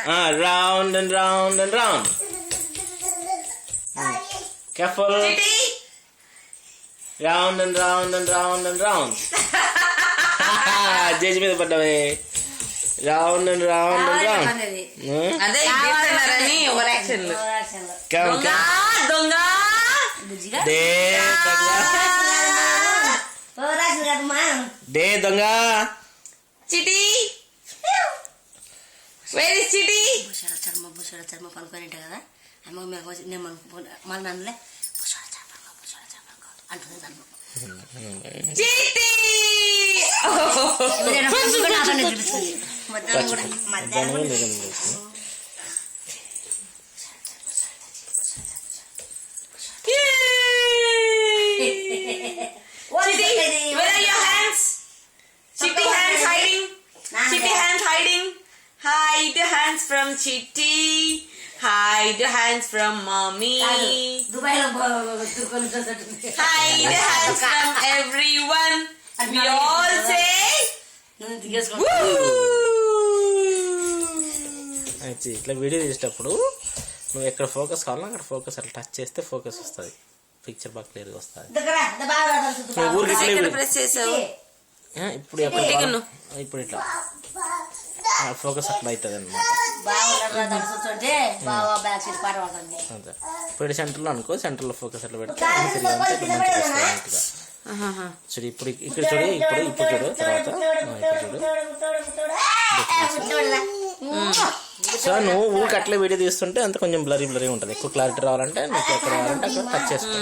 round and round and round. Careful. Round and round and round and round. Judge me the padave. Round and round and round. అదే చేస్తున్నారని over action దొంగ day దొంగ Chitti where is Chitti చర్మ పనుకోనింటే కదా అమ్మ నేను మళ్ళీ నన్నులే అంటుంది దాన్ని చిటి చూపిస్తుంది మధ్యాహ్నం Where are your hands? Chitty hands hiding. Chitty hands hiding. Hide the hands from Chitty. Hide the hands from mommy. Hide the hands from everyone. We all say అయితే ఇట్లా వీడియో తీసేటప్పుడు నువ్వు ఎక్కడ ఫోకస్ కావాలో అక్కడ ఫోకస్ అట్లా touch చేస్తే focus వస్తుంది, పిక్చర్ బాగా క్లియర్గా వస్తుంది. ప్రెస్ చేసావు ఇప్పుడు ఇప్పుడు ఇట్లా ఫోకస్ అట్లా అవుతుంది అన్నమాట. అదే ఇప్పుడు సెంటర్లో అనుకో, సెంటర్లో ఫోకస్ అట్లా పెడితే చూడు. ఇప్పుడు ఇక్కడ చూడు, ఇప్పుడు చూడు, తర్వాత ఇప్పుడు చూడు. సో నువ్వు ఊరికి అట్లే వీడియో తీస్తుంటే అంత కొంచెం బ్లరీ ఉంటుంది. ఎక్కువ క్లారిటీ రావాలంటే నీకు ఎక్కడ రావాలంటే అక్కడ టచ్ చేసుకో.